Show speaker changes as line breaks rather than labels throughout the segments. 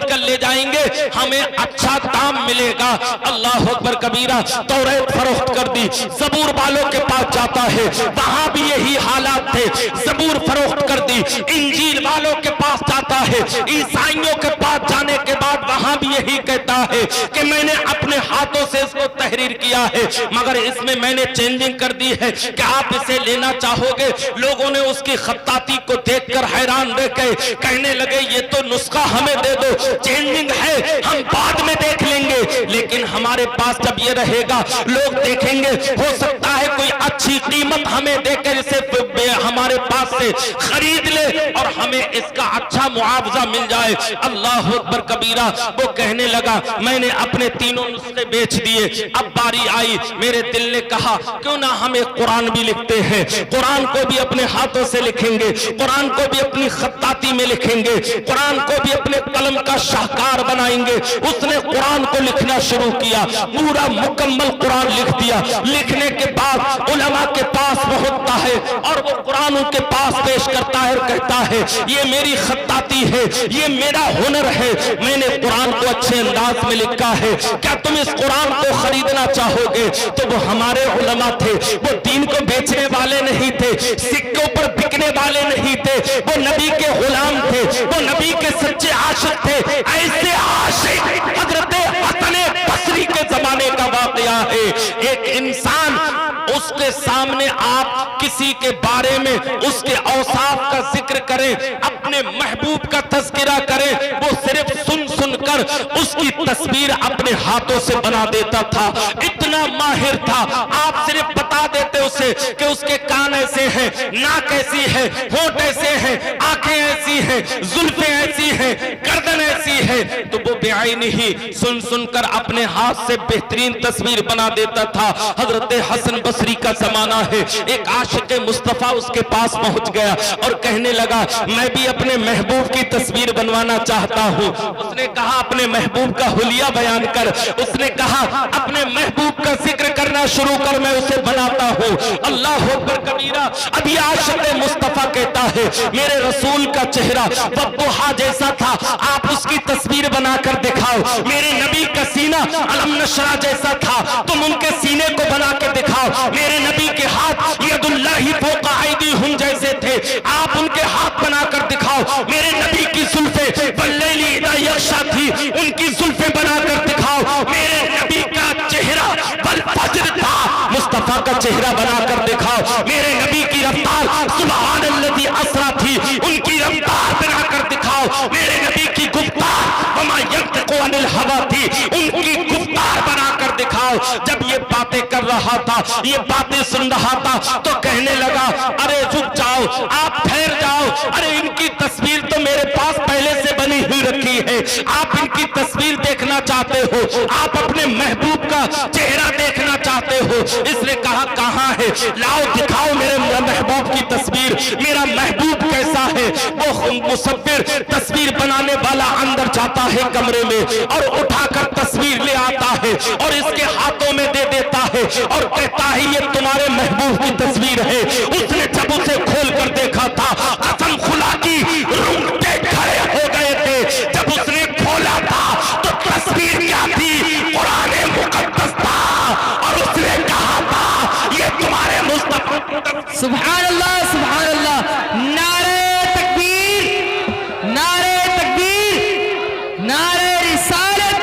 कर ले जाएंगे, हमें अच्छा दाम मिलेगा। अल्लाह अकबर कबीरा। तौरात फरोख्त कर दी, ज़बूर वालों के पास जाता है, वहां भी यही हालात थे, ज़बूर फरोख्त कर दी। इंजील वालों के पास जाता है, ईसाइयों के पास जाने के बाद वहां भी यही कहता है कि मैंने अपने हाथों से इसको तहरीर किया है, मगर इसमें मैंने चेंजिंग कर दी है, कि आप इसे लेना चाहोगे? लोगों ने उसकी खत्ताती को देखकर हैरान रह गए, कहने लगे ये तो नुस्खा हमें दे दो, चेंजिंग है हम बाद में देख लेंगे, लेकिन हमारे पास जब ये रहेगा लोग देखेंगे, हो सकता है कोई अच्छी कीमत हमें देकर इसे हमारे पास से खरीद ले और हमें इसका अच्छा मुआवजा मिल जाए। अल्लाह अकबर कबीरा। वो कहने लगा मैंने अपने तीनों नुस्खे बेच दिए, अब बारी आई, मेरे दिल ने कहा क्यों ना हम एक कुरान भी लिखते हैं, कुरान को भी अपने हाथों से लिखेंगे, कुरान को भी अपनी खत्ताती में लिखेंगे, कुरान को भी अपने कलम का शाहकार बनाएंगे। उसने कुरान को लिखना शुरू किया, पूरा मुकम्मल कुरान लिख दिया। लिखने के बाद उलमा के पास पहुंचता है और वो कुरान उनके पास पेश करता है और कहता है ये मेरी खत्ताती है, ये मेरा हुनर है, मैंने कुरान को अच्छे अंदाज में लिखा है, क्या तुम इस कुरान को खरीदना चाहोगे? तो वो हमारे उलमा थे, वो दीन को बेचने वाले नहीं थे, सिक्कों पर बिकने वाले नहीं थे, वो नबी के गुलाम थे, वो नबी के सच्चे आशिक थे। ऐसे आशिक हजरत हसन बसरी के जमाने का वाकया है। एक इंसान उसके सामने आप किसी के बारे में उसके औसाफ का जिक्र करें, अपने महबूब का तज़किरा करें, वो सिर्फ सुन सुनकर उसकी तस्वीर अपने हाथों से बना देता था, इतना माहिर था। आप सिर्फ बता देते उसे कि उसके कान ऐसे हैं, नाक ऐसी है, होंठ ऐसे हैं, आंखें ऐसी हैं, जुल्फें ऐसी हैं, गर्दन ऐसी है, तो वो बेआईनी ही सुन सुनकर अपने हाथ से बेहतरीन तस्वीर बना देता था। हजरत हसन बसरी का जमाना है, एक आशिक मुस्तफा उसके पास पहुंच गया और कहने लगा मैं भी अपने महबूब की तस्वीर बनवाना चाहता हूं। उसने कहा अपने महबूब का हुलिया बयान कर, उसने कहा अपने महबूब का जिक्र करना शुरू कर, मैं उसे बनाता हूं। अल्लाह अकबर कबीरा। अभी आशिक मुस्तफा कहता है मेरे रसूल का चेहरा वद्दुहा जैसा था, आप उसकी तस्वीर बनाकर दिखाओ। मेरे नबी का सीना अलम नशरा जैसा था, तुम उनके सीने को बना के दिखाओ। मेरे नबी के हाथ यदुल्लाहि फौका ऐदीहुम जैसे थे, आप उनके हाथ बनाकर दिखाओ। मेरे नबी की जुल्फे वल्लैलि इज़ा यग़शा थी, उनकी जुल्फे बनाकर दिखाओ। मेरे नबी का चेहरा वल फज्र था, मुस्तफा का चेहरा बनाकर दिखाओ। मेरे नबी की रफ्तार सुब्हानल्लज़ी असरा थी, उनकी रफ्तार बनाकर दिखाओ। मेरे नबी की गुफ्तार वमा यंतिक़ु अनिल हवा थी, उनकी गुफ्तार बनाकर दिखाओ। जब ये बातें कर रहा था, ये बातें सुन रहा था, तो कहने लगा अरे रुक जाओ, आप ठहर जाओ, अरे इनकी तस्वीर तो मेरे पास पहले से बनी हुई रखी है, आप इनकी तस्वीर देखना चाहते हो, आप अपने महबूब का चेहरा देखना चाहते हो। इसने कहा कहाँ है, लाओ दिखाओ मेरे महबूब की तस्वीर, मेरा महबूब कैसा है। वो मुसव्विर तस्वीर बनाने वाला अंदर जाता है कमरे में और उठाकर तस्वीर ले आता है और इसके हाथों में दे देता है और कहता है ये तुम्हारे महबूब की तस्वीर है। उसने जब उसे खोल कर देखा था, कसम खुदा की रोंगटे खड़े हो गए थे। जब उसने खोला था तो तस्वीर क्या थी, कुरान मुकद्दस था और उसने कहा था ये तुम्हारे मुस्तफा।
सुभान अल्लाह, सुभान अल्लाह, नारे तकबीर, नारे तकबीर, नारे रिसालत,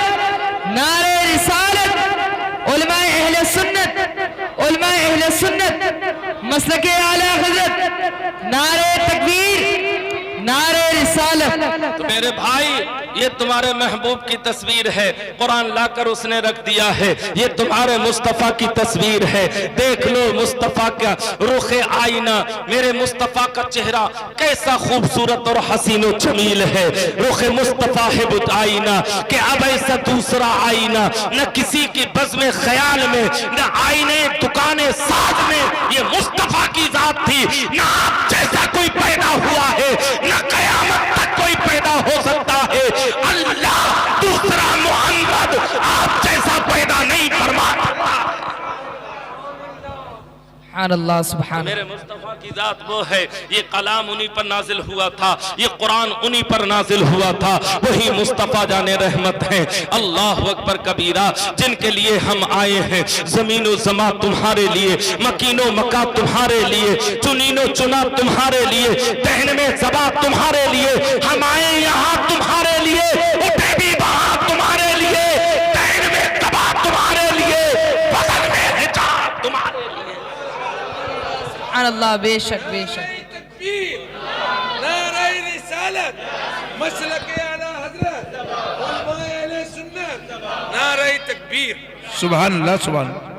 नारे रिसालत। उलमाए अहले सुन्नत, उलमाए अहले सुन्नत मसलके आला हज़रत, नारे तकबीर, नारे रिसालत।
तो मेरे भाई ये तुम्हारे महबूब की तस्वीर है, कुरान लाकर उसने रख दिया है, ये तुम्हारे मुस्तफा की तस्वीर है। देख लो मुस्तफा का रुखे आईना, मेरे मुस्तफा का चेहरा कैसा खूबसूरत और हसीन और जमील है। रुखे मुस्तफा है वो आईना कि अब ऐसा दूसरा आईना न किसी की बज़्म ख्याल में, न आईने दुकाने साज में, ये मुस्तफा की जात थी। न आप जैसा कोई पैदा हुआ है, न कयामत तक कोई पैदा हो सकता है। अल्लाह दूसरा मोहम्मद आप जैसा पैदा नहीं फरमा।
सुभानअल्लाह सुभान।
मेरे मुस्तफा की जात वो है, ये कलाम उन्हीं पर नाजिल हुआ था, ये कुरान उन्हीं पर नाजिल हुआ था, वही मुस्तफा जाने रहमत है। अल्लाह अकबर कबीरा, जिनके लिए हम आए हैं, जमीनो जमा तुम्हारे लिए, मकीनो मका तुम्हारे लिए, चुनीनो चुना तुम्हारे लिए, दहन में जबा तुम्हारे लिए, हम आए यहाँ तुम्हारे लिए, उठे भी वहां तुम्हारे लिए, दहन में जबा तुम्हारे लिए, बगल में हिजाब तुम्हारे लिए।
सुभानअल्लाह, बेशक बेशक।
नारे रिसालत, मसलक आला हजरत, उलमाए अहले सुन्नत, नारे तकबीर।
सुभान अल्लाह सुभान अल्लाह।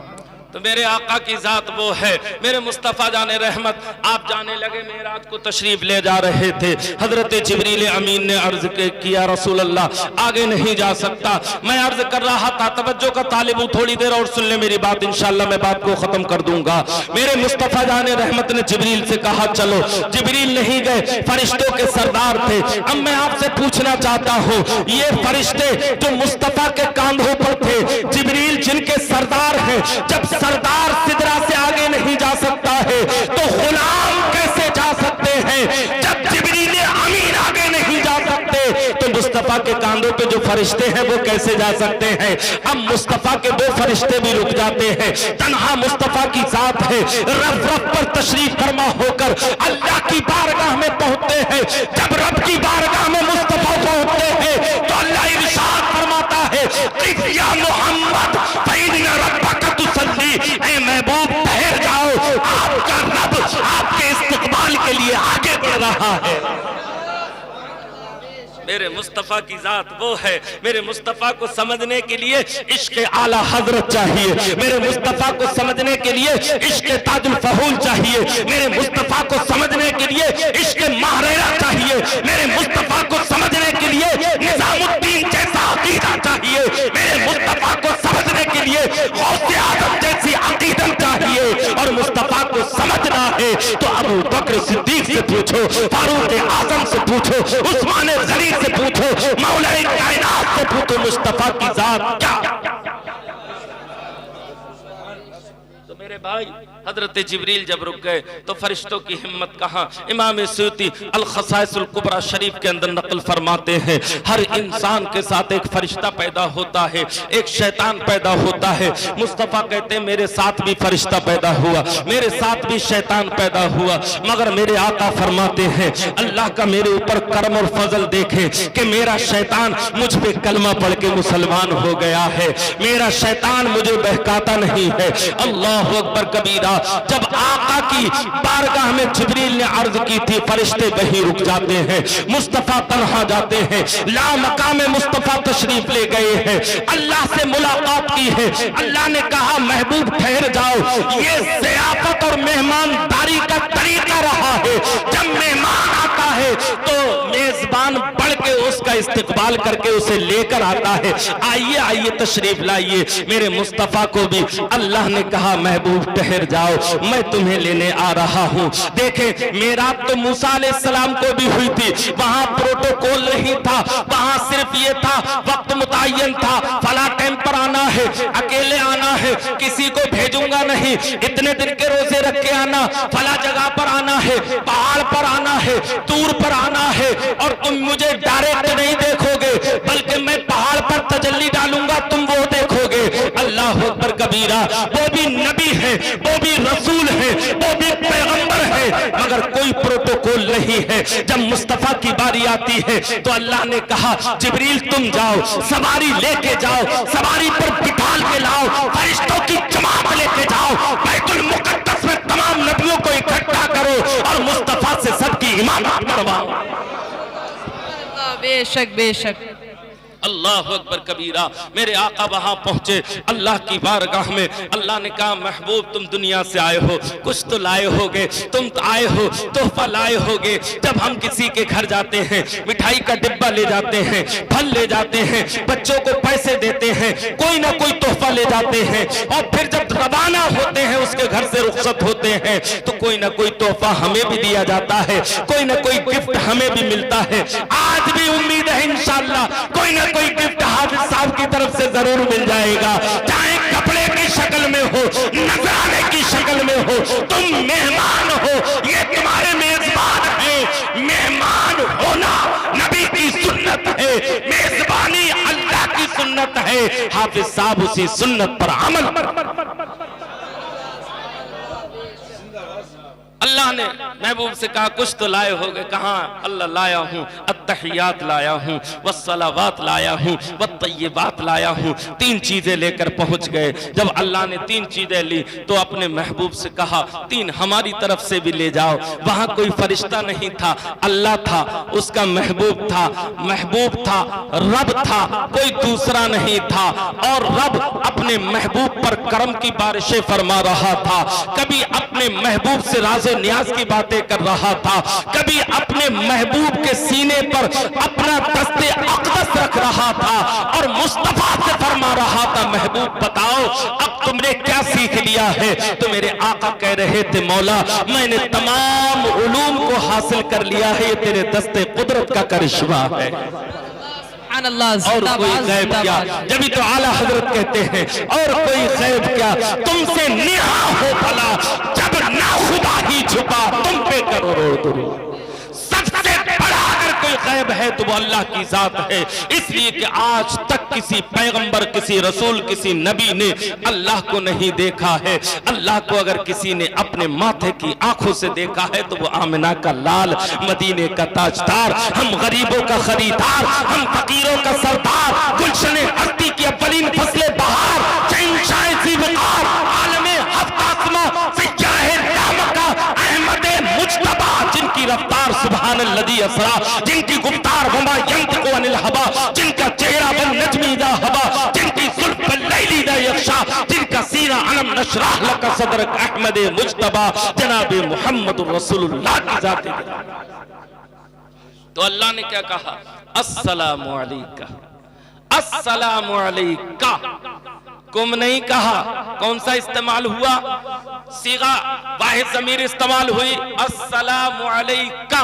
तो मेरे आका की जात वो है, मेरे मुस्तफ़ा जाने रहमत। आप जाने लगे मेराज को तशरीफ ले जा रहे थे, हजरत जिब्रील अमीन ने अर्ज किया रसूल अल्लाह आगे नहीं जा सकता। मैं अर्ज कर रहा था, तवज्जो का तालिब हूं, थोड़ी देर और सुन ले मेरी बात, इंशाअल्लाह मैं बात को खत्म कर दूंगा। मेरे मुस्तफ़ा जाने रहमत ने जिब्रील से कहा चलो, जिब्रील नहीं गए, फरिश्तों के सरदार थे। अब मैं आपसे पूछना चाहता हूँ, ये फरिश्ते जो मुस्तफ़ा के कांधों पर थे, जिब्रील जिनके सरदार हैं, जब सरदार सिदरा से आगे नहीं जा सकता है तो गुलाम कैसे जा सकते हैं? जब जिब्रील अमीन आगे नहीं जा सकते तो मुस्तफा के कांधों पे जो फरिश्ते हैं वो कैसे जा सकते हैं? अब मुस्तफा के दो फरिश्ते भी रुक जाते हैं, तन्हा मुस्तफा की जात है, रब रब पर तशरीफ फरमा होकर अल्लाह की बारगाह में पहुंचते हैं। जब रब की बारगाह में मुस्तफा पहुंचते हैं तो अल्लाह इरशाद फरमाता है, या मोहम्मद फइन्ना रब्बका तुसल्ली, ऐ महबूब ठहर जाओ, आपका रब आपके इस्तकबाल के लिए आगे बढ़ रहा है। मेरे मुस्तफ़ा की जात वो है, मेरे मुस्तफ़ा को समझने के लिए इश्क़ आला हजरत चाहिए, मेरे मुस्तफ़ा को समझने के लिए इश्क़ ताजुल फहूल चाहिए, मेरे मुस्तफ़ा को समझने के लिए इश्क़ महरेरा चाहिए, मेरे मुस्तफ़ा को समझने के लिए निज़ामुद्दीन जैसा अकीदा चाहिए, मेरे मुस्तफ़ा को समझने के लिए गौसे आज़म जैसी अकीदत चाहिए। और मुस्तफ़ा को समझना है तो अबू बकर सिद्दीक से पूछो, फारूक आज़म से पूछो, उस्मान गनी से पूछो, मौला कायनात से पूछो, मुस्तफा की जात क्या। तो मेरे भाई, हजरत जिब्रील जब रुक गए तो फरिश्तों की हिम्मत कहाँ। इमाम सूती अल खसाइसुल कुबरा शरीफ के अंदर नकल फरमाते हैं, हर इंसान के साथ एक फरिश्ता पैदा होता है, एक शैतान पैदा होता है। मुस्तफ़ा कहते हैं मेरे साथ भी फरिश्ता पैदा हुआ, मेरे साथ भी शैतान पैदा हुआ, मगर मेरे आका फरमाते हैं अल्लाह का मेरे ऊपर करम और फजल देखे कि मेरा शैतान मुझ पे कलमा पढ़ के मुसलमान हो गया है, मेरा शैतान मुझे बहकाता नहीं है। अल्लाह अकबर कबीरा। जब आका की बारगाह में जिब्रील ने अर्ज की थी, फरिश्ते वहीं रुक जाते हैं, मुस्तफा तन्हा जाते हैं, ला मकाम में मुस्तफा तशरीफ ले गए हैं, अल्लाह से मुलाकात की है। अल्लाह ने कहा महबूब ठहर जाओ, ये ज़ियाफत और मेहमानदारी का तरीका रहा है, जब मेहमान आता है तो मेजबान बढ़ के उसका इस्तकबाल करके उसे लेकर आता है, आइए आइए तशरीफ लाइए। मेरे मुस्तफा को भी अल्लाह ने कहा महबूब ठहर जाओ, मैं तुम्हें लेने आ रहा हूँ। देखें मेराज तो मूसा अलैहिस्सलाम को भी हुई थी, वहां प्रोटोकॉल नहीं था, वहां सिर्फ ये था वक्त मुतय्यन था, फला टाइम पर आना है, अकेले आना है, किसी को भेजूंगा नहीं, इतने दिन के रोजे रख के आना, फला जगह पर आना है, पहाड़ पर आना है, दूर पर आना है, और तुम मुझे डायरेक्ट नहीं देखोगे बल्कि मैं पहाड़ पर तजल्ली डालूंगा, तुम वो देखोगे। अल्लाह अकबर कबीरा। वो भी नबी है, वो भी रसूल है, वो भी पैगंबर है, मगर कोई प्रोटोकॉल नहीं है। जब मुस्तफा की बारी आती है तो अल्लाह ने कहा जिब्रील तुम जाओ, सवारी लेके जाओ, सवारी पर बिठा के लाओ, फरिश्तों की जमात लेके जाओ, बैतुल मुकद्दस में तमाम नबियों को इकट्ठा करो और मुस्तफा से सबकी इमामत करवाओ।
बेशक बेशक।
अल्लाह अकबर कबीरा। मेरे आका वहां पहुंचे अल्लाह की बारगाह में, अल्लाह ने कहा महबूब तुम दुनिया से आए हो, कुछ तो लाए होगे, तुम तो आए हो तोहफा लाए होगे। जब हम किसी के घर जाते हैं, मिठाई का डिब्बा ले जाते हैं, फल ले जाते हैं, बच्चों को पैसे देते हैं, कोई ना कोई तोहफा ले जाते हैं, और फिर जब रवाना होते हैं उसके घर से रुखसत होते हैं तो कोई ना कोई तोहफा हमें भी दिया जाता है, कोई ना कोई गिफ्ट हमें भी मिलता है। आज भी उम्मीद है इंशाअल्लाह कोई ना कोई गिफ्ट हाफिज साहब की तरफ से जरूर मिल जाएगा, चाहे कपड़े की शक्ल में हो, नजराने की शक्ल में हो, तुम मेहमान हो, ये तुम्हारे मेजबान है। मेहमान होना नबी की सुन्नत है, मेजबानी अल्लाह की सुन्नत है। हाफिज साहब उसी सुन्नत पर अमल। अल्लाह ने महबूब से कहा कुछ तो लाए होगे, कहाँ? अल्लाह लाया हूँ, अत्तहियात लाया हूँ, वस्सलावात लाया हूँ, वत्तय्यिबात लाया हूँ। 3 चीजें लेकर पहुंच गए। जब अल्लाह ने 3 चीजें ली तो अपने महबूब से कहा 3 हमारी तरफ से भी ले जाओ। वहां कोई फरिश्ता नहीं था, अल्लाह था, उसका महबूब था, रब था, कोई दूसरा नहीं था। और रब अपने महबूब पर करम की बारिशें फरमा रहा था। कभी अपने महबूब से राज़े नियाज की बातें कर रहा था, कभी अपने महबूब के सीने पर अपना दस्ते अक़दस रख रहा था और मुस्तफा से फरमा रहा था महबूब बताओ अब तुमने क्या सीख लिया है? तो मेरे आका कह रहे थे मौला मैंने तमाम उलूम को हासिल कर लिया है, ये तेरे दस्ते कुदरत का करिश्मा है। और कोई गैब क्या? जब तो आला हजरत कहते हैं और कोई गैब क्या, तुमसे निहा हो भला जब ना खुदा ही झुका तुम पे करोड़ों दुरूद। सबसे बड़ा अगर कोई गैब है तो वो अल्लाह की जात है। इसलिए कि आज तक किसी पैगंबर, किसी रसूल, किसी नबी ने अल्लाह को नहीं देखा है। अल्लाह को अगर किसी ने अपने माथे की आंखों से देखा है तो वो आमिना का लाल, मदीने का ताजदार, हम गरीबों का खरीदार, हम फकीरों का सरदार, गुलशन हस्ती की अव्वलीन फसले बहार, शहंशाह ज़ीवकार, आलमे हफ्तासमा, सियाहे रहमका, अहमद मुज्तबा, जिनकी रफ्तार सुभान अल्लज़ी असरा, जिनकी गुफ्तार वमा यंतिक़ु अनिल हवा, जिनका चेहरा बन नजमी इज़ा हवा, जिनकी ज़ुल्फ़ बल्लैली इज़ा यग़शा, जिनका सीना अलम नशरह लका सदरक, अहमद मुज्तबा जनाब मुहम्मदुर रसूलुल्लाह की ज़ात है। तो अल्लाह ने क्या कहा? अस्सलामु अलैका, अस्सलामु अलैका। कुम नहीं कहा। कौन सा इस्तेमाल हुआ? सीगा वाहिद ज़मीर इस्तेमाल हुई, अस्सलामु अलैका,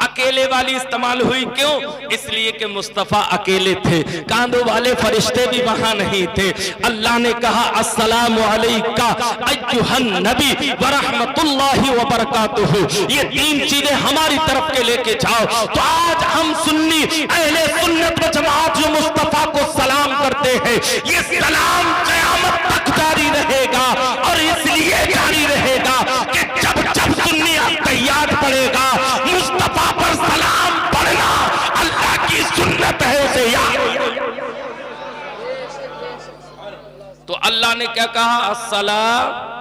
अकेले वाली इस्तेमाल हुई। क्यों? इसलिए कि मुस्तफा अकेले थे, कांधों वाले फरिश्ते भी वहां नहीं थे। अल्लाह ने कहा अस्सलामु अलैका अय्युहन नबी व रहमतुल्लाहि व बरकातुहू। ये 3 चीजें हमारी तरफ के लेके जाओ। तो आज हम सुन्नी अहले सुन्नत व जमात जो मुस्तफा को सलाम करते हैं, ये सलाम क़यामत तक जारी रहेगा। और इसलिए जारी रहेगा कि जब जब सुन्नी अत्तहियात पढ़ेगा मुस्तफा पर सलाम पढ़ना अल्लाह की सुन्नत है, उसे याद। तो अल्लाह ने क्या कहा? अस्सलाम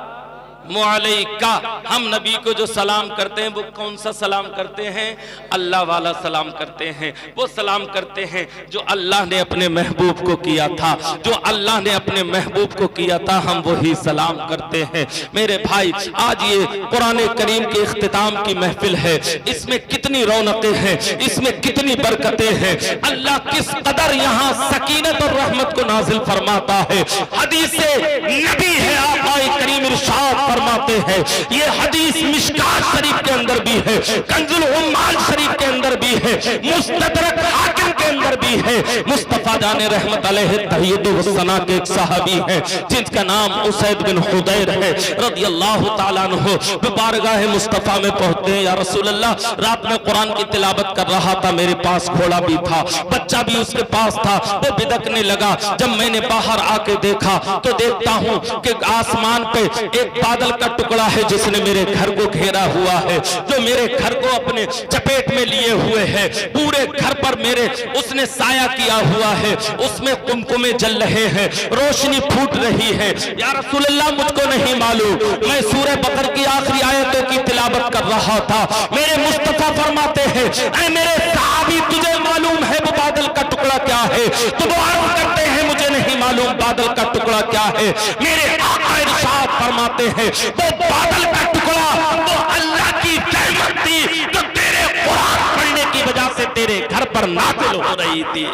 मुअलैका। हम नबी को जो सलाम करते हैं वो कौन सा सलाम करते हैं? अल्लाह वाला सलाम करते हैं। वो सलाम करते हैं जो अल्लाह ने अपने महबूब को किया था, जो अल्लाह ने अपने महबूब को किया था, हम वही सलाम करते हैं। मेरे भाई, आज ये कुरान करीम के इख्तिताम की महफिल है, इसमें कितनी रौनकें हैं, इसमें कितनी बरकतें हैं। अल्लाह किस कदर यहाँ सकीनत और रहमत को नाजिल फरमाता है। हदीस नबी है, आक़ाए करीम इरशाद फरमाते हैं, ये हदीस मिशकात शरीफ के अंदर भी है, कंजुल उम्माल शरीफ के अंदर भी है, मुस्तदरक हाकिम के अंदर भी है। मुस्तफा जाने रहमत अलैहि तहय्युद व सना के एक सहाबी हैं जिनका नाम उसैद बिन हुदैर है रदियल्लाहु ताला अन्हु। बारगाह मुस्तफा में पहुंचते हैं, या रसूल अल्लाह, रात में कुरान की तिलावत कर रहा था, मेरे पास घोड़ा भी था, बच्चा भी उसके पास था, वो बिदकने लगा। जब मैंने बाहर आके देखा तो देखता हूं कि आसमान पे एक बादल का टुकड़ा है जिसने मेरे घर को घेरा हुआ है, जो मेरे घर को अपने चपेट में लिए हुए है। पूरे घर पर मेरे उसने साया किया हुआ है, उसमें कुमकुमे जल रहे हैं, रोशनी फूट रही है। या रसूल अल्लाह, मुझको नहीं मालूम, मैं सूरह बकर की आखिरी आयतों की तिलावत कर रहा था। मेरे मुस्तफा फरमाते हैं, ऐ मेरे सहाबी, तुझे मालूम है वो बादल का टुकड़ा क्या है? तो वो अर्ज़ करते हैं, मुझे नहीं मालूम बादल का टुकड़ा क्या है। मेरे आका इरशाद फरमाते हैं, वो बादल का टुकड़ा वो अल्लाह की रहमत थी जो तेरे कुरान पढ़ने की वजह से तेरे घर पर नाज़िल हो रही थी।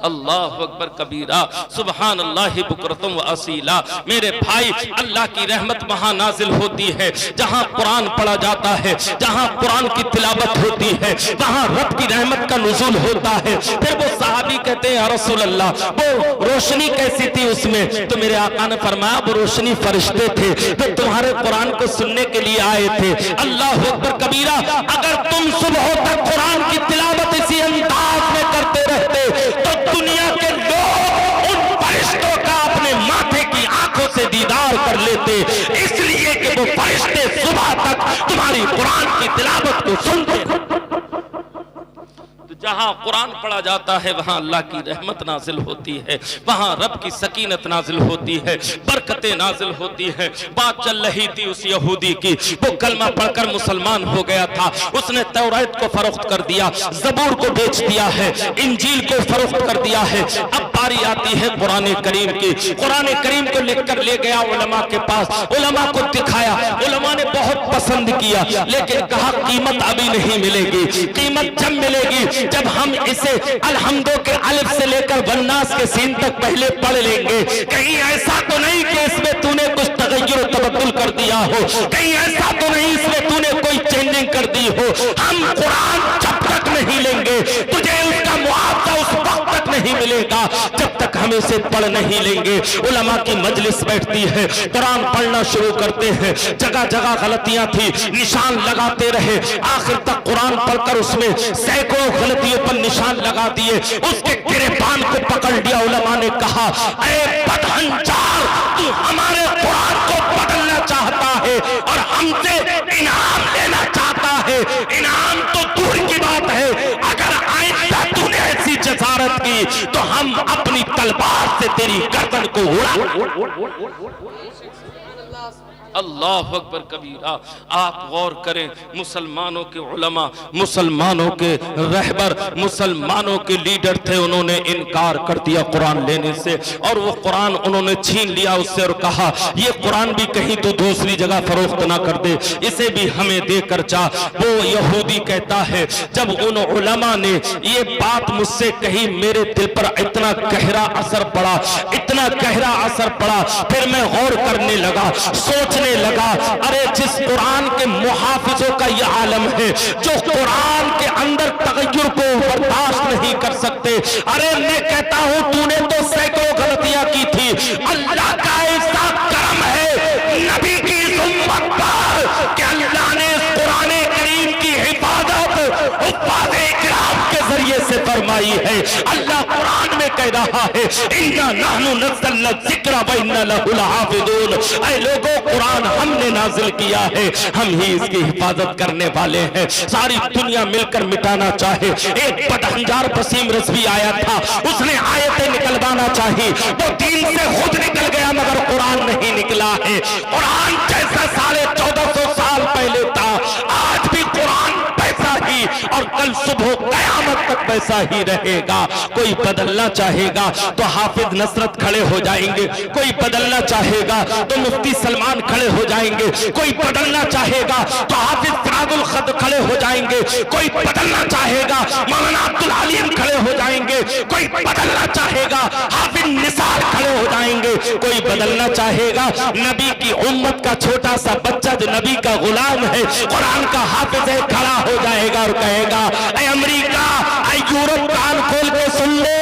अल्लाहु अकबर कबीरा, सुभान अल्लाह बुकरतुम व असीला। मेरे भाई, अल्लाह की रहमत वहां नाजिल होती है जहां कुरान पढ़ा जाता है, जहां कुरान की तिलावत होती है, वहां रब की रहमत का नुज़ूल होता है। फिर वो सहाबी कहते हैं या रसूल अल्लाह वो रोशनी कैसी थी उसमें? तो मेरे आका ने फरमाया वो रोशनी फरिश्ते थे जो तुम्हारे कुरान को सुनने के लिए आए थे। अल्लाह अकबर कबीरा। अगर तुम सुबह तक कुरान की तिलावत इसी अंदाज में करते रहते तो दुनिया के लोग उन फरिश्तों का अपने माथे की आंखों से दीदार कर लेते, इसलिए कि वो फरिश्ते सुबह तक तुम्हारी कुरान की तिलावत को सुनते। जहां कुरान पढ़ा जाता है वहां अल्लाह की रहमत नाजिल होती है, वहां रब की सकीनत नाजिल होती है, बरकतें नाजिल होती है। बात चल रही थी उस यहूदी की, वो कलमा पढ़कर मुसलमान हो गया था, उसने तौरात को फरोख्त कर दिया, ज़बूर को बेच दिया है, इंजील को फरोख्त कर दिया है। अब बारी आती है कुरान करीम की। कुरान करीम को लिखकर ले गया उलमा के पास, उलमा को दिखाया, उलमा ने बहुत पसंद किया, लेकिन कहा कीमत अभी नहीं मिलेगी, कीमत जब मिलेगी जब हम इसे अलहम्दो के अलिफ से लेकर वन्नास के सीन तक पहले पढ़ लेंगे। कहीं ऐसा तो नहीं कि इसमें तूने कुछ तगय्युर तबद्दुल कर दिया हो, कहीं ऐसा तो नहीं इसमें तूने कोई चेंजिंग कर दी हो। हम कुरान जब तक नहीं लेंगे तुझे उसका मुआवजा उस वक्त तक नहीं मिलेगा जब तक हम इसे पढ़ नहीं लेंगे। उलमा की मजलिस बैठती है, कुरान पढ़ना शुरू करते हैं, जगह जगह गलतियां थी, निशान लगाते रहे, आखिर तक कुरान पढ़कर उसमें सैकड़ों गलतियों पर निशान लगा दिए। उसके गिरेबान को पकड़ लिया, उलमा ने कहा ऐ बदहंचार, तू हमारे कुरान को बदलना चाहता है और हमसे इनाम लेना चाहता है। इनाम तो दूर की बात है, अगर आइंदा तूने ऐसी जसारत की तो हम अपनी तलवार से तेरी गर्दन को उड़ा। अल्लाह अकबर कबीरा। आप गौर करें, मुसलमानों के उलमा, मुसलमानों के रहबर, मुसलमानों के लीडर थे, उन्होंने इनकार कर दिया कुरान लेने से, और वो कुरान उन्होंने छीन लिया उससे और कहा ये कुरान भी कहीं तो दूसरी जगह फरोख्त ना कर दे, इसे भी हमें देकर जा। वो यहूदी कहता है जब उन उलमा ने ये बात मुझसे कही मेरे दिल पर इतना गहरा असर पड़ा, इतना गहरा असर पड़ा, फिर मैं गौर करने लगा, सोचने लगा, अरे जिस कुरान के मुहाफिजों का यह आलम है, जो कुरान के अंदर तगय्युर को बर्दाश्त नहीं कर सकते, अरे मैं कहता हूं तूने तो सैकड़ों गलतियां की थी, अल्लाह का ऐसा करम है नबी की इस उम्मत पर कि अल्लाह ने इस कुरान करीम की हिफाजत हुफ्फाज़े किराम के जरिए से फरमाई है। अल्लाह कुरान में कह रहा है इन्ना नहनु नज़्ज़लना ज़िक्रा व इन्ना लहु लहाफ़िज़ून। ऐ लोगों, कुरान हमने नाजिल किया है, हम ही इसकी हिफाजत करने वाले हैं। सारी दुनिया मिलकर मिटाना चाहे, एक बदहंजार वसीम रज़वी आया था, उसने आयतें निकलवाना चाही, वो दीन से खुद निकल गया मगर कुरान नहीं निकला है। कुरान जैसा 1450 साल पहले था, आज भी कुरान वैसा ही और कल सुबह कयामत तक वैसा ही रहेगा। कोई बदलना चाहेगा तो हाफिज नसरत खड़े हो जाएंगे, कोई बदलना चाहेगा तो मुफ्ती सलमान खड़े हो जाएंगे, कोई बदलना चाहेगा तो हाफिज फरादुल खद खड़े हो जाएंगे, कोई बदलना चाहेगा मौलाना अब्दुल हलीम खड़े हो जाएंगे, कोई बदलना चाहेगा हाफिज निसार खड़े हो जाएंगे, कोई बदलना चाहेगा नबी की उम्मत का छोटा सा बच्चा जो नबी का गुलाम है, कुरान का हाफिज है, खड़ा हो जाएगा और कहेगा ऐ अमेरिका, ऐ यूरोप, कान खोल के सुन ले,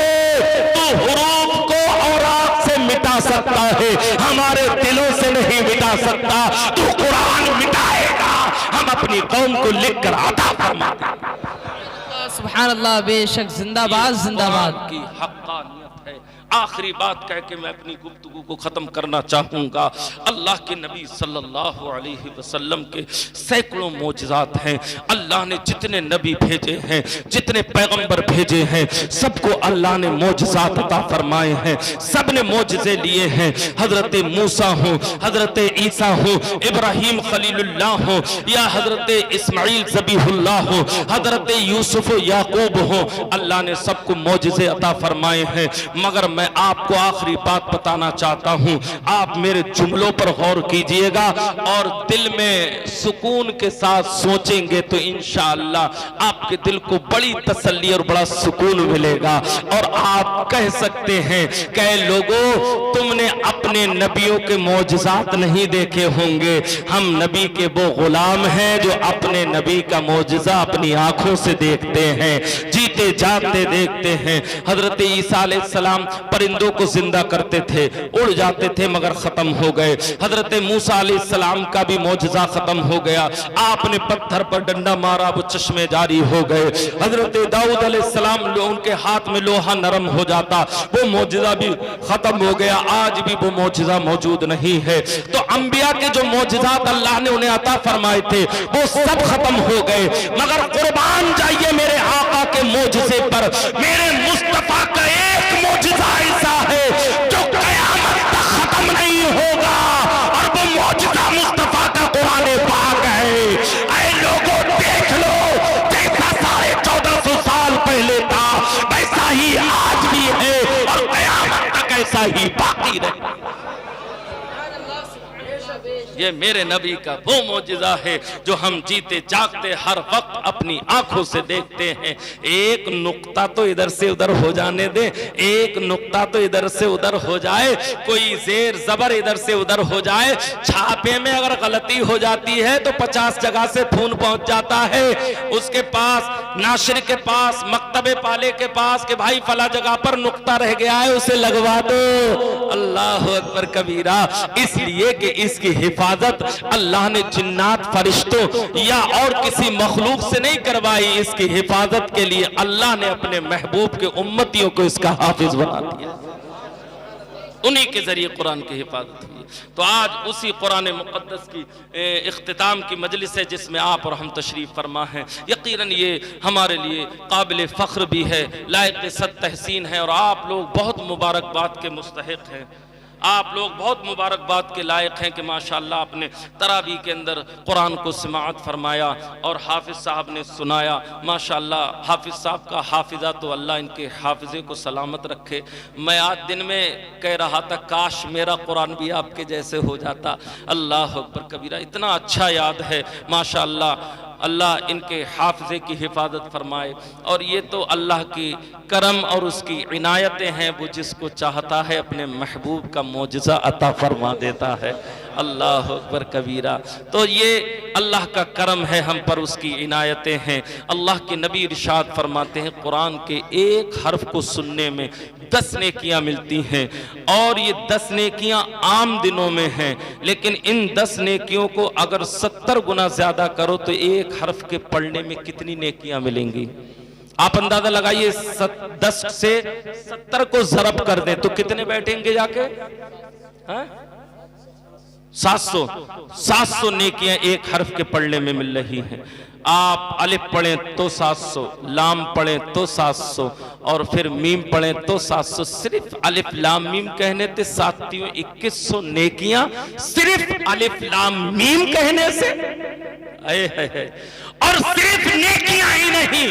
तू हुरूफ को औरात से मिटा सकता है, हमारे दिलों से नहीं मिटा सकता, तू कुरान मिटाएगा, हम अपनी कौम को लिखकर अता फरमा देंगे।
सुभान अल्लाह, बेशक जिंदाबाद जिंदाबाद
की हक़ानियत है। आखिरी बात कह के मैं अपनी गुफ्तगू को खत्म करना चाहूंगा। अल्लाह के नबी सल्लल्लाहु अलैहि वसल्लम के सैकड़ों मोजज़ात हैं। अल्लाह ने जितने नबी भेजे हैं, जितने पैगंबर भेजे हैं, सबको अल्लाह ने मोजज़ात अता फरमाए हैं, सब ने मोजज़े लिए हैं। हजरत मूसा हो, हजरत ईसा हो, इब्राहिम खलीलुल्लाह हो, या हजरत इस्माइल ज़बीहुल्लाह हो, हजरत यूसुफ याकूब हो, अल्लाह ने सबको मोजज़े अता फरमाए हैं। मगर मैं आपको आखिरी बात बताना चाहता हूं, आप मेरे जुमलों पर गौर कीजिएगा और दिल में सुकून के साथ सोचेंगे तो इंशाअल्लाह आपके दिल को बड़ी तसल्ली और बड़ा सुकून मिलेगा। और आप कह सकते हैं कि लोगों, तुमने अपने नबियों के मौजज़ात नहीं देखे होंगे, हम नबी के वो गुलाम हैं जो अपने नबी का मौजज़ा अपनी आंखों से देखते हैं, जीते जागते देखते हैं। हजरत ईसा अलैहिस्सलाम परिंदों को जिंदा करते थे, उड़ जाते थे मगर खत्म हो गए। हजरत मूसा अलैहिस्सलाम का भी मौजज़ा खत्म हो गया, आपने पत्थर पर डंडा मारा वो चश्मे जारी हो गए। हजरत दाऊद अलैहिस्सलाम उनके हाथ में लोहा नरम हो जाता, वो मौजज़ा भी खत्म हो गया, आज भी वो मौजज़ा मौजूद नहीं है। तो अंबिया के जो मौजज़ात अल्लाह ने उन्हें अता फरमाए थे वो सब खत्म हो गए, मगर कुर्बान जाइए मेरे आका के मौजज़े पर। मेरे मुस्तफा का एक मौजज़ा ऐसा है जो क़यामत तक खत्म नहीं होगा, और वो मौजज़ा मुस्तफा का कुरान पाक है। ऐ लोगों, देख लो, जैसा 1450 साल पहले था वैसा ही आज भी है और क़यामत तक ऐसा ही बाकी रहे। ये मेरे नबी का वो मौजज़ा है जो हम जीते जागते हर वक्त अपनी आंखों से देखते हैं। एक नुक्ता तो इधर से उधर हो जाने दे, एक नुक्ता तो इधर से उधर हो जाए, कोई जेर जबर इधर से उधर हो जाए, छापे में अगर गलती हो जाती है तो 50 जगह से फोन पहुंच जाता है उसके पास, नाशिर के पास, मकतबे पाले के पास कि भाई फला जगह पर नुक्ता रह गया है, उसे लगवा दो। अल्लाह अकबर कबीरा। इसलिए कि इसकी हिफाजत अल्लाह ने जिन्नात, फरिश्तों या और किसी मखलूक से नहीं करवाई, इसकी हिफाजत के लिए अल्लाह ने अपने महबूब के उम्मतियों को इसका हाफिज बना दिया, उन्हीं के जरिए कुरान की हिफाजत हुई। तो आज उसी कुरान मुक़द्दस की इख्तिताम की मजलिस है जिसमें आप और हम तशरीफ़ फरमा हैं। यकीनन ये हमारे लिए काबिल फ़ख्र भी है, लायक सद तहसीन है, और आप लोग बहुत मुबारकबाद के मुस्तहिक़ हैं। आप लोग बहुत मुबारकबाद के लायक हैं कि माशाअल्लाह आपने तरावी के अंदर कुरान को समाअत फरमाया और हाफिज़ साहब ने सुनाया। माशाअल्लाह हाफिज़ साहब का हाफिज़ा तो अल्लाह इनके हाफिज़े को सलामत रखे। मैं आज दिन में कह रहा था काश मेरा कुरान भी आपके जैसे हो जाता। अल्लाह अकबर कबीरा, इतना अच्छा याद है माशाअल्लाह। अल्लाह इनके हाफिज़े की हिफाजत फरमाए। और ये तो अल्लाह की करम और उसकी इनायतें हैं, वो जिसको चाहता है अपने महबूब का मौजज़ा अता फरमा देता है। अल्लाह अकबर कबीरा। तो ये अल्लाह का करम है हम पर, उसकी इनायतें हैं। अल्लाह के नबी इरशाद फरमाते हैं कुरान के एक हर्फ को सुनने में 10 नेकियां मिलती हैं, और ये 10 नेकियां आम दिनों में हैं, लेकिन इन 10 नेकियों को अगर 70 गुना ज्यादा करो तो एक हर्फ के पढ़ने में कितनी नेकियां मिलेंगी। आप अंदाजा लगाइए, 10 से 70 को ज़रब कर दें तो कितने बैठेंगे जाके? 700 नेकियां एक हर्फ के पढ़ने में मिल रही हैं। आप अलिफ पढ़ें तो 700, लाम पढ़ें तो 700, और फिर मीम पढ़ें तो 700। सिर्फ अलिफ लाम मीम कहने से साथियों 2100 नेकियां सिर्फ अलिफ लाम मीम कहने से। और सिर्फ नेकियां ही नहीं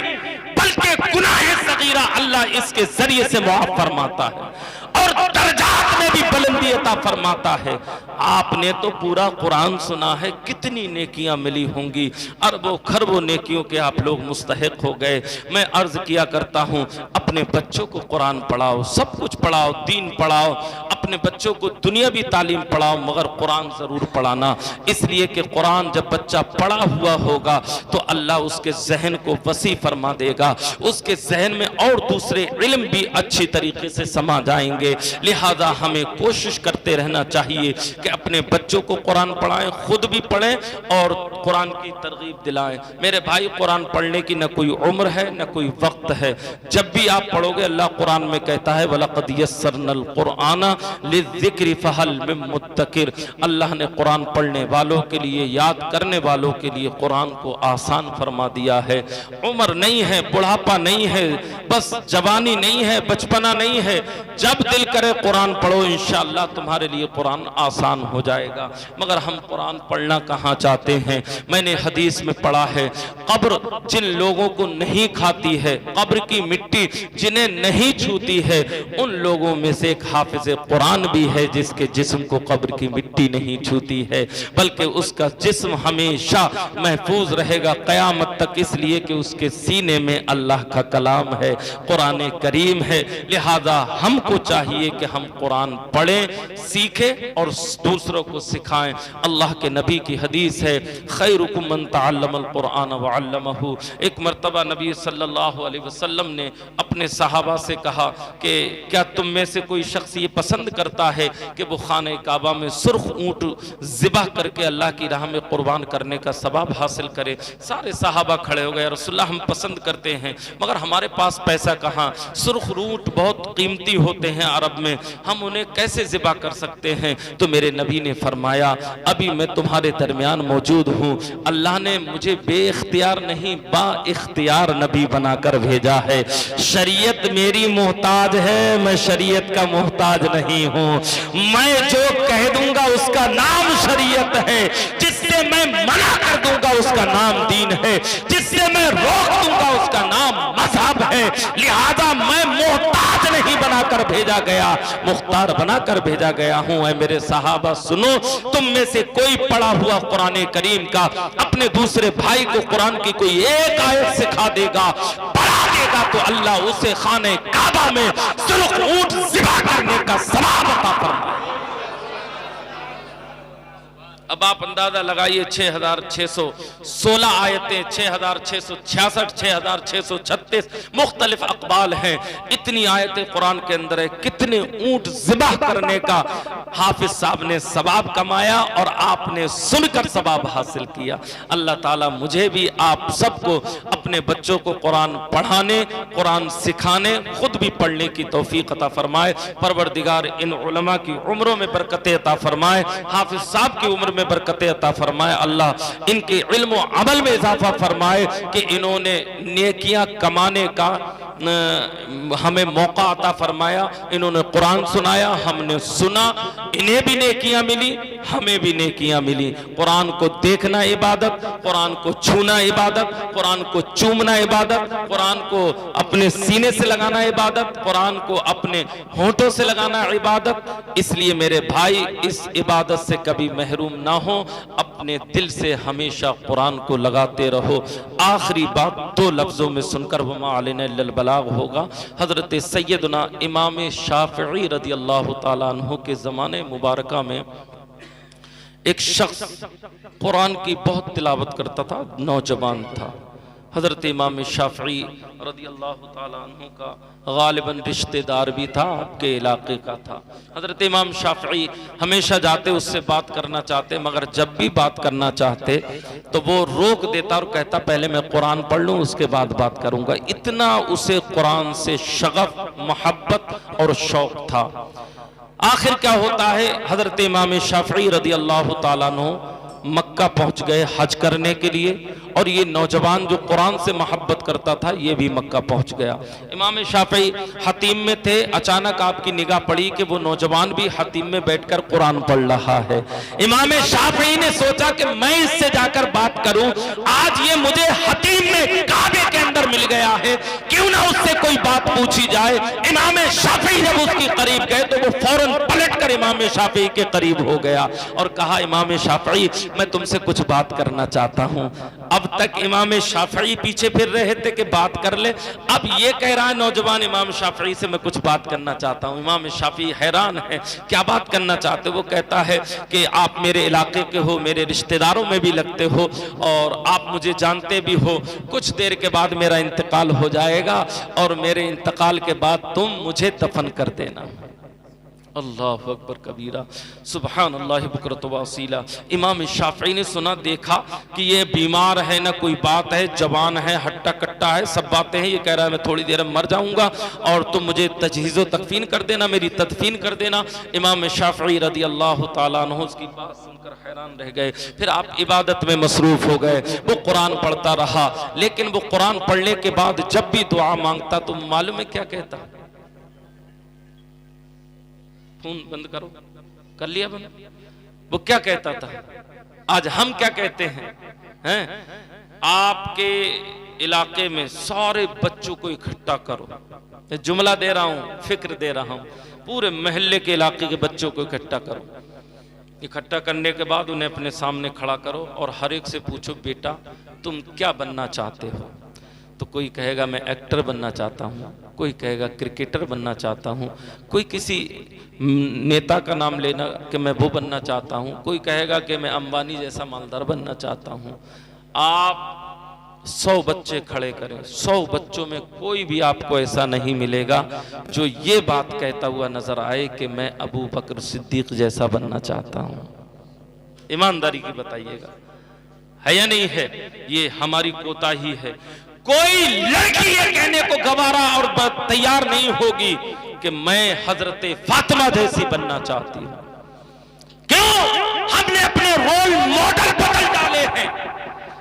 बल्कि गुनाह सगीरा अल्लाह इसके जरिए से मुआफ फरमाता है और दर्जात में भी बुलंदी अता फरमाता है। आपने तो पूरा कुरान सुना है, कितनी नेकियां मिली होंगी, अरबों खरबों नेकियों के आप लोग मुस्तहिक हो गए। मैं अर्ज किया करता हूं, अपने बच्चों को कुरान पढ़ाओ, सब कुछ पढ़ाओ, दीन पढ़ाओ, अपने बच्चों को दुनियावी तालीम पढ़ाओ, मगर कुरान जरूर पढ़ाना। इसलिए कि कुरान जब बच्चा पढ़ा हुआ होगा तो अल्लाह उसके जहन को वसी फरमा देगा, उसके जहन में और दूसरे इल्म भी अच्छी तरीके से समा जाएंगे। लिहाजा हमें कोशिश करते रहना चाहिए कि अपने बच्चों को कुरान पढ़ाएं, खुद भी पढ़ें और कुरान की तरगीब दिलाएं। मेरे भाई, कुरान पढ़ने की न कोई उम्र है न कोई वक्त है, जब भी आप पढ़ोगे। अल्लाह कुरान में कहता है वलक़द यस्सरनल कुरआना लिज़्ज़िक्रि फहल मिन मुद्दकिर। अल्लाह ने कुरान पढ़ने वालों के लिए, याद करने वालों के लिए कुरान को आसान फरमा दिया है। उम्र नहीं है, बुढ़ापा नहीं है, बस जवानी नहीं है, बचपना नहीं है। जब दिल करे कुरान पढ़ो, इंशाअल्लाह तुम्हारी तुम्हारे लिए कुरान आसान हो जाएगा। मगर हम कुरान पढ़ना कहाँ चाहते हैं। मैंने हदीस में पढ़ा है, कब्र जिन लोगों को नहीं खाती है, कब्र की मिट्टी जिन्हें नहीं छूती है, उन लोगों में से एक हाफिज कुरान भी है जिसके जिस्म को कब्र की मिट्टी नहीं छूती है, बल्कि उसका जिस्म हमेशा महफूज रहेगा क़यामत तक, इसलिए कि उसके सीने में अल्लाह का कलाम है, कुरान करीम है। लिहाजा हमको चाहिए कि हम कुरान पढ़ें, सीखें और दूसरों को सिखाएं। अल्लाह के नबी की हदीस है, खैरुकुम मन तअल्लमल कुरान व अल्लमहु। एक मर्तबा नबी सल्लल्लाहु अलैहि वसल्लम ने अपने सहाबा से कहा कि क्या तुम में से कोई शख्स ये पसंद करता है कि वो खाने काबा में सुर्ख ऊंट ज़िबा करके अल्लाह की राह में कुर्बान करने का सवाब हासिल करे। सारे सहाबा खड़े हो गए, रसूलुल्लाह हम पसंद करते हैं मगर हमारे पास पैसा कहाँ, सुर्ख ऊंट बहुत कीमती होते हैं अरब में, हम उन्हें कैसे ज़िबा कर सकते हैं। तो मेरे नबी ने फरमाया, अभी मैं तुम्हारे दरमियान मौजूद हूँ, अल्लाह ने मुझे बेइख्तियार नहीं बा इख्तियार नबी बनाकर भेजा है। शरीयत मेरी मोहताज है, मैं शरीयत का मोहताज नहीं हूँ। मैं जो कह दूंगा उसका नाम शरीयत है, जिससे मैं मना कर दूंगा उसका नाम दीन है, जिससे मैं रोक दूंगा उसका नाम मजहब है। लिहाजा मैं मोहताज नहीं बनाकर भेजा गया, मुख्तार बनाकर भेजा गया हूं। ऐ मेरे सहाबा सुनो, तुम में से कोई पढ़ा हुआ कुरान करीम का अपने दूसरे भाई को कुरान की कोई एक आयत सिखा देगा, पढ़ा देगा, तो अल्लाह उसे खाने काबा में सुर्ख ऊंट ज़िबा करने का सवाब अता फरमाए। अब आप अंदाजा लगाइए, 6616 आयतें, 6666, 6636 मुख्तलिफ अक़बाल हैं, इतनी आयतें कुरान के अंदर है। कितने ऊंट ज़िबा करने का हाफिज साहब ने सवाब कमाया और आपने सुनकर सवाब हासिल किया। अल्लाह ताला मुझे भी आप सबको अपने बच्चों को कुरान पढ़ाने, कुरान सिखाने, खुद भी पढ़ने की तौफीक अता फरमाए। परवरदिगार इन उलमा की उम्रों में बरकतें अता फरमाए, हाफिज साहब की उम्र में बरकतें अता फरमाए। अल्लाह इनके इल्म व अमल में इजाफा फरमाए कि इन्होंने नेकियां कमाने का हमें मौका अता फरमाया। इन्होंने कुरान सुनाया, हमने सुना, इन्हें भी नेकियां मिली, हमें भी नेकियां मिली। कुरान को देखना इबादत, कुरान को छूना इबादत, कुरान को चूमना इबादत, कुरान को अपने सीने से लगाना इबादत, कुरान को अपने होंठों से लगाना इबादत। इसलिए मेरे भाई, इस इबादत से कभी महरूम ना हो, अपने दिल से हमेशा कुरान को लगाते रहो। आखिरी बात दो लफ्जों में सुनकर वमा अलैना इल्लल बलाग होगा। हजरत सैयदना इमाम शाफई रदी अल्लाह ताला अन्हु के ज़माने मुबारका में एक शख्स कुरान की बहुत तिलावत करता था, नौजवान था। हजरत इमाम शाफई रदी अल्लाह ताला अन्हु का गालिबन रिश्तेदार भी था, आपके इलाके का था। हजरत इमाम शाफई हमेशा जाते, उससे बात करना चाहते, मगर जब भी बात करना चाहते तो वो रोक देता और कहता पहले मैं कुरान पढ़ लूँ उसके बाद बात करूँगा। इतना उसे कुरान से शगफ, मोहब्बत और शौक था। आखिर क्या होता है, हजरत इमाम शाफई रदी अल्लाह ताला अन्हु मक्का पहुंच गए हज करने के लिए, और ये नौजवान जो कुरान से मोहब्बत करता था ये भी मक्का पहुंच गया। इमाम शाफई हतीम में थे, अचानक आपकी निगाह पड़ी कि वो नौजवान भी हतीम में बैठकर कुरान पढ़ रहा है। इमाम शाफई ने सोचा कि मैं इससे जाकर बात करूं, आज ये मुझे हतीम में काबे के अंदर मिल गया है, क्यों ना उससे कोई बात पूछी जाए। इमाम शाफई जब उसके करीब गए तो वो फौरन पलटकर इमाम शाफई के करीब हो गया और कहा, इमाम शाफई मैं तुमसे कुछ बात करना चाहता हूं। अब तक इमाम शाफई पीछे फिर रहे थे कि बात कर ले, अब ये कह रहा है नौजवान इमाम शाफई से मैं कुछ बात करना चाहता हूं। इमाम शाफई हैरान है, क्या बात करना चाहते हो? वो कहता है कि आप मेरे इलाके के हो, मेरे रिश्तेदारों में भी लगते हो और आप मुझे जानते भी हो। कुछ देर के बाद मेरा इंतकाल हो जाएगा और मेरे इंतकाल के बाद तुम मुझे दफन कर देना। अल्लाहु अकबर कबीरा, सुबहान अल्लाह बुकरत व असीला। इमाम शाफई ने सुना, देखा कि ये बीमार है, ना कोई बात है, जवान है, हट्टा कट्टा है, सब बातें हैं। ये कह रहा है मैं थोड़ी देर में मर जाऊंगा और तुम मुझे तजहीज़ो तकफीन कर देना, मेरी तदफीन कर देना। इमाम शाफई रदी अल्लाह ताला अन्हु उसकी बात सुनकर हैरान रह गए। फिर आप इबादत में मसरूफ हो गए। वो कुरान पढ़ता रहा, लेकिन वो कुरान पढ़ने के बाद जब भी दुआ मांगता तो मालूम है क्या कहता? फोन बंद करो, कर लिया बंद। वो क्या कहता था, आज हम क्या कहते हैं? आपके इलाके में सारे बच्चों को इकट्ठा करो, जुमला दे रहा हूं, फिक्र दे रहा हूं, पूरे मोहल्ले के इलाके के बच्चों को इकट्ठा करो। इकट्ठा करने के बाद उन्हें अपने सामने खड़ा करो और हर एक से पूछो, बेटा तुम क्या बनना चाहते हो? तो कोई कहेगा मैं एक्टर बनना चाहता हूँ, कोई कहेगा क्रिकेटर बनना चाहता हूँ, कोई किसी नेता का नाम लेना कि मैं वो बनना चाहता हूँ, कोई कहेगा कि मैं अंबानी जैसा मालदार बनना चाहता हूँ। आप 100 बच्चे खड़े करें, 100 बच्चों में कोई भी आपको ऐसा नहीं मिलेगा जो ये बात कहता हुआ नजर आए कि मैं अबू बकर सिद्दीक जैसा बनना चाहता हूँ। ईमानदारी की बताइएगा, है या नहीं है? ये हमारी कोताही है। कोई लड़की ये कहने को गवारा और तैयार नहीं होगी कि मैं हजरत फातिमा जैसी बनना चाहती हूँ। क्यों? हमने अपने रोल मॉडल बदल डाले हैं।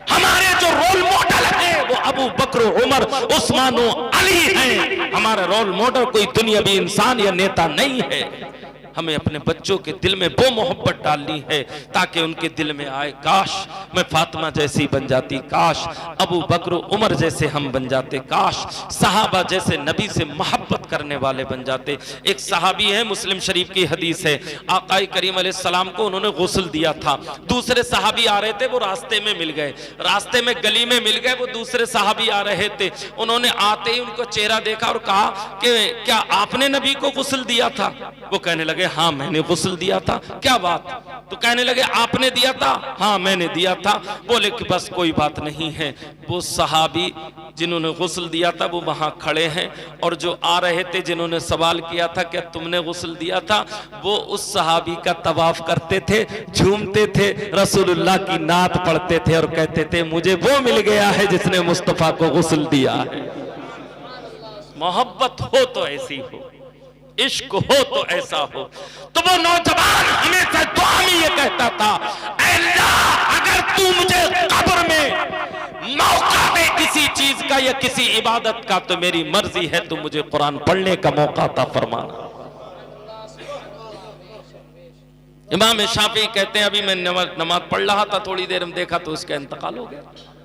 हमारे जो रोल मॉडल हैं वो अबू बकर, उमर, उस्मान, अली हैं। हमारा रोल मॉडल कोई दुनियावी इंसान या नेता नहीं है। हमें अपने बच्चों के दिल में वो मोहब्बत डालनी है ताकि उनके दिल में आए, काश मैं फातिमा जैसी बन जाती, काश अबू बकर उमर जैसे हम बन जाते, काश सहाबा जैसे नबी से मोहब्बत करने वाले बन जाते। एक सहाबी है, मुस्लिम शरीफ की हदीस है, आका करीम अलैहिस्सलाम को उन्होंने गुस्ल दिया था। दूसरे सहाबी आ रहे थे, वो रास्ते में मिल गए, रास्ते में गली में मिल गए, वो दूसरे सहाबी आ रहे थे। उन्होंने आते ही उनको चेहरा देखा और कहा कि क्या आपने नबी को गुस्ल दिया था? वो कहने लगे हाँ मैंने गुस्ल दिया था। क्या बात? तो कहने लगे आपने दिया था? हाँ मैंने दिया था। बोले कि बस कोई बात नहीं है। वो सहाबी जिन्होंने गुस्ल दिया था वो वहां खड़े हैं, और जो आ रहे थे जिन्होंने सवाल किया था क्या तुमने गुस्ल दिया था, वो उस सहाबी का तवाफ करते थे, झूमते थे, रसूलुल्लाह की नात पढ़ते थे और कहते थे मुझे वो मिल गया है जिसने मुस्तफा को गुस्ल दिया है। मोहब्बत हो तो ऐसी हो, इश्क हो तो ऐसा हो। तो वो नौजवान हमेशा दुआ में ये कहता था, अल्लाह अगर तू मुझे कब्र में मौका दे किसी चीज का या किसी इबादत का तो मेरी मर्जी है, तो मुझे कुरान पढ़ने का मौका अता फरमाना। इमाम शाफी कहते हैं अभी मैं नमाज पढ़ रहा था, थोड़ी देर में देखा तो उसका इंतकाल हो गया।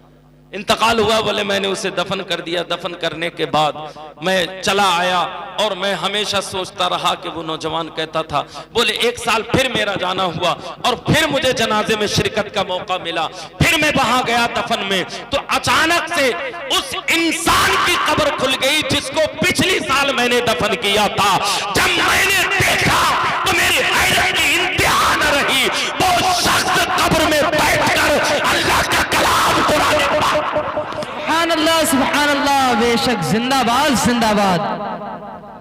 इंतकाल हुआ, बोले मैंने उसे दफन कर दिया। दफन करने के बाद मैं चला आया और मैं हमेशा सोचता रहा कि वो नौजवान कहता था, बोले एक साल फिर मेरा जाना हुआ और फिर मुझे जनाजे में शिरकत का मौका मिला। फिर मैं वहां गया दफन में, तो अचानक से उस इंसान की कब्र खुल गई जिसको पिछली साल मैंने दफन किया था। जब मैंने देखा तो मेरी हैरत की इंतहा न रही। वो शख्स कब्र में बैठकर अल्लाह का कलाम कुरान
सुभान अल्लाह, बेशक जिंदाबाद जिंदाबाद।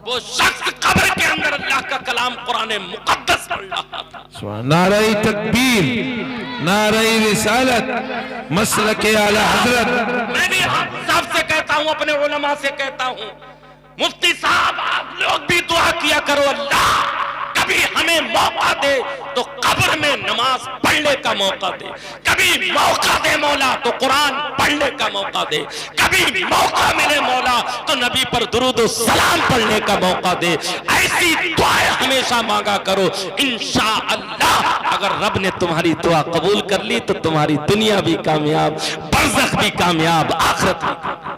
वो शख्स कब्र के अंदर अल्लाह का कलाम कुरान मुकद्दस पढ़ रहा था।
नारे तकबीर, नारे रिसालत, मसलके आला हजरत।
मैं भी आप सबसे कहता हूं, अपने उलमा से कहता हूं, मुफ्ती साहब आप लोग भी दुआ किया करो, अल्लाह कभी हमें मौका दे तो कब्र में नमाज पढ़ने का मौका दे, कभी मौका दे मौला तो कुरान पढ़ने का मौका दे, कभी मौका मिले मौला तो नबी पर दुरूद और सलाम पढ़ने का मौका दे। ऐसी दुआएं हमेशा मांगा करो। इंशाअल्लाह अगर रब ने तुम्हारी दुआ कबूल कर ली तो तुम्हारी दुनिया भी कामयाब, बरज़ख भी कामयाब, आखिरत भी कामयाब।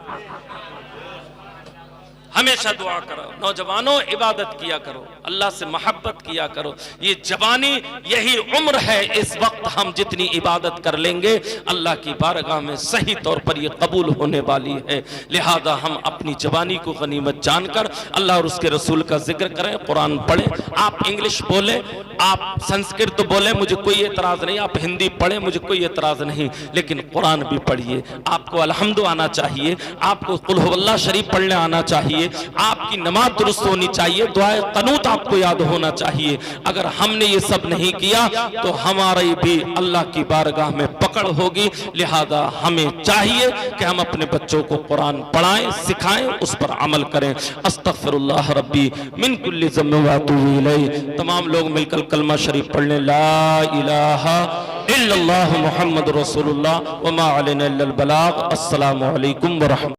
हमेशा दुआ करो। नौजवानों इबादत किया करो, अल्लाह से मोहब्बत किया करो। ये जवानी यही उम्र है, इस वक्त हम जितनी इबादत कर लेंगे अल्लाह की बारगाह में सही तौर पर ये कबूल होने वाली है। लिहाजा हम अपनी जवानी को गनीमत जानकर अल्लाह और उसके रसूल का जिक्र करें, कुरान पढ़ें। आप इंग्लिश बोले, आप संस्कृत बोले, मुझे कोई एतराज नहीं। आप हिंदी पढ़े, मुझे कोई एतराज नहीं, लेकिन कुरान भी पढ़िए। आपको अलहम्दु आना चाहिए, आपको कुल हुवल्लाह शरीफ पढ़ने आना चाहिए, आपकी नमाज दुरुस्त होनी चाहिए, दुआए क़नूत आपको याद होना चाहिए। अगर हमने ये सब नहीं किया तो हमारी भी अल्लाह की बारगाह में पकड़ होगी। लिहाजा हमें चाहिए कि हम अपने बच्चों को कुरान पढ़ाएं, सिखाएं, उस पर अमल करें। अस्तगफिरुल्लाह रब्बी मिन कुल्लि ज़म्बिन व अतूबु इलैह। तमाम लोग मिलकर कलमा शरीफ पढ़ लें, ला इलाहा इल्लल्लाह मुहम्मद रसूलुल्लाह व मा अलैना इल्लल बलाग। अस्सलामु अलैकुम व रहमतुल्लाह।